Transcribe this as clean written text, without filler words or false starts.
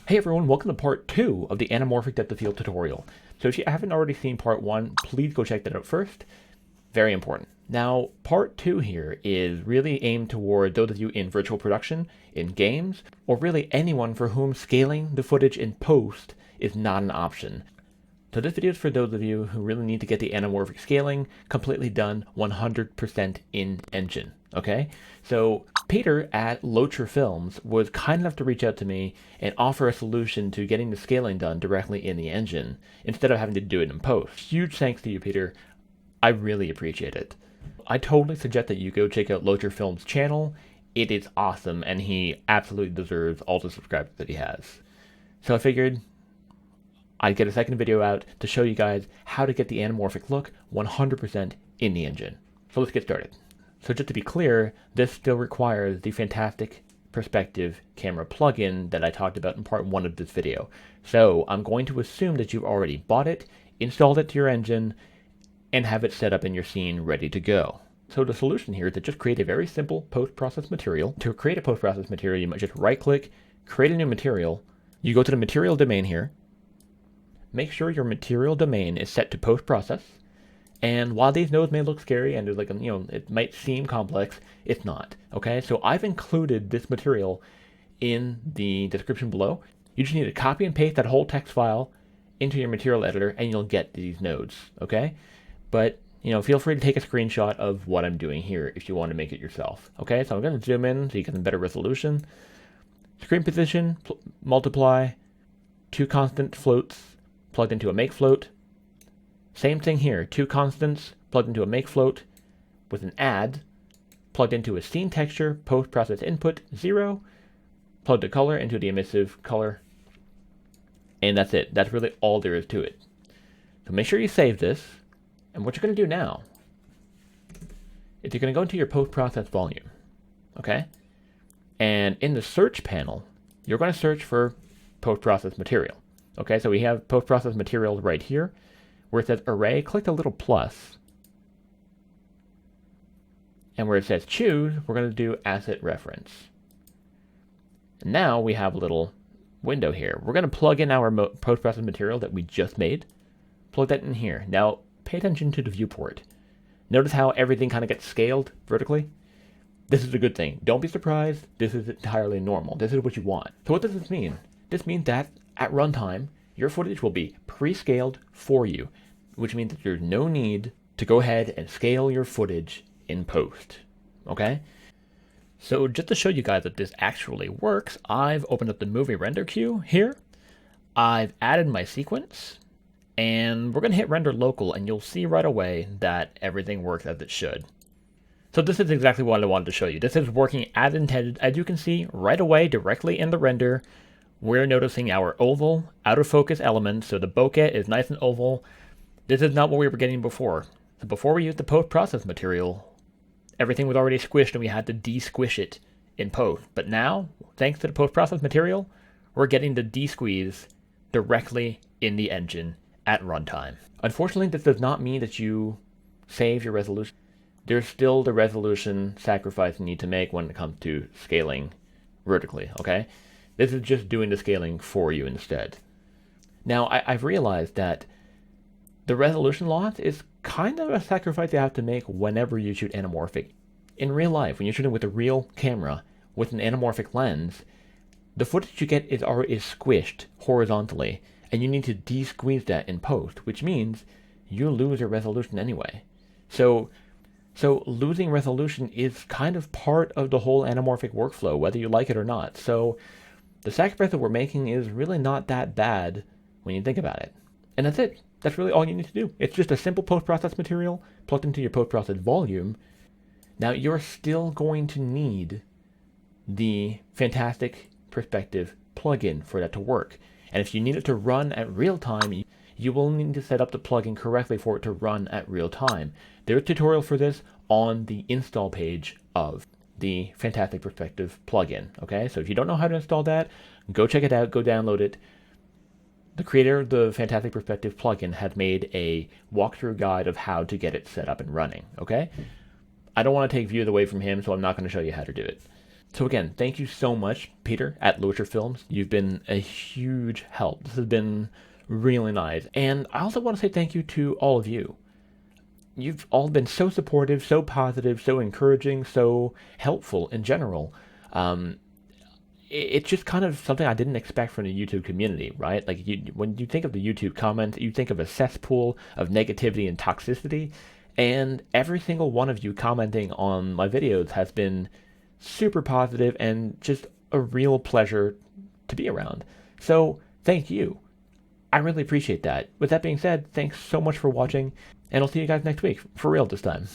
Hey everyone, welcome to part 2 of the Anamorphic DoF tutorial. So if you haven't already seen part 1, please go check that out first. Very important. Now, part 2 here is really aimed toward those of you in virtual production, in games, or really anyone for whom scaling the footage in post is not an option. So this video is for those of you who really need to get the anamorphic scaling completely done 100% in engine, okay? So Péter at Loacher Films was kind enough to reach out to me and offer a solution to getting the scaling done directly in the engine instead of having to do it in post. Huge thanks to you, Péter. I really appreciate it. I totally suggest that you go check out Loacher Films' channel. It is awesome, and he absolutely deserves all the subscribers that he has. So I figured I'd get a second video out to show you guys how to get the anamorphic look 100% in the engine. So let's get started. So just to be clear, this still requires the fantastic perspective camera plugin that I talked about in part 1 of this video. So I'm going to assume that you've already bought it, installed it to your engine, and have it set up in your scene ready to go. So the solution here is to just create a very simple post-process material. To create a post-process material, you might just right-click, create a new material. You go to the material domain here. Make sure your material domain is set to post-process. And while these nodes may look scary and like, it might seem complex, it's not. Okay, so I've included this material in the description below. You just need to copy and paste that whole text file into your material editor and you'll get these nodes. Okay, but feel free to take a screenshot of what I'm doing here if you want to make it yourself. Okay, so I'm going to zoom in so you get a better resolution. Screen position, multiply, 2 constant floats plugged into a make float. Same thing here, 2 constants plugged into a make float with an add plugged into a scene texture, post-process input 0, plugged a color into the emissive color, and that's it. That's really all there is to it. So make sure you save this, and what you're going to do now is you're going to go into your post-process volume, okay? And in the search panel, you're going to search for post-process material. Okay, so we have post-process materials right here. Where it says array, click the little plus. And where it says choose, we're going to do asset reference. And now we have a little window here. We're going to plug in our post-process material that we just made. Plug that in here. Now, pay attention to the viewport. Notice how everything kind of gets scaled vertically? This is a good thing. Don't be surprised. This is entirely normal. This is what you want. So what does this mean? This means that at runtime, your footage will be pre-scaled for you, which means that there's no need to go ahead and scale your footage in post, okay? So just to show you guys that this actually works, I've opened up the movie render queue here. I've added my sequence, and we're gonna hit render local, and you'll see right away that everything works as it should. So this is exactly what I wanted to show you. This is working as intended. As you can see right away, directly in the render, we're noticing our oval, out of focus element, so the bokeh is nice and oval. This is not what we were getting before. So before we used the post-process material, everything was already squished and we had to de-squish it in post. But now, thanks to the post-process material, we're getting the de-squeeze directly in the engine at runtime. Unfortunately, this does not mean that you save your resolution. There's still the resolution sacrifice you need to make when it comes to scaling vertically, okay? This is just doing the scaling for you instead. Now, I've realized that the resolution loss is kind of a sacrifice you have to make whenever you shoot anamorphic. In real life, when you're shooting with a real camera with an anamorphic lens, the footage you get is squished horizontally, and you need to de-squeeze that in post, which means you lose your resolution anyway. So losing resolution is kind of part of the whole anamorphic workflow, whether you like it or not. So the sacrifice that we're making is really not that bad when you think about it. And that's it. That's really all you need to do. It's just a simple post-process material plugged into your post-process volume. Now you're still going to need the fantastic perspective plugin for that to work. And if you need it to run at real time, you will need to set up the plugin correctly for it to run at real time. There's a tutorial for this on the install page of the Fantastic Perspective plugin, okay? So if you don't know how to install that, go check it out, go download it. The creator of the Fantastic Perspective plugin has made a walkthrough guide of how to get it set up and running, okay? I don't want to take views away from him, so I'm not going to show you how to do it. So again, thank you so much, Peter, at Loacher Films. You've been a huge help. This has been really nice. And I also want to say thank you to all of you. You've all been so supportive, so positive, so encouraging, so helpful in general. It's just kind of something I didn't expect from the YouTube community, right? Like when you think of the YouTube comments, you think of a cesspool of negativity and toxicity, and every single one of you commenting on my videos has been super positive and just a real pleasure to be around. So thank you. I really appreciate that. With that being said, thanks so much for watching, and I'll see you guys next week, for real this time.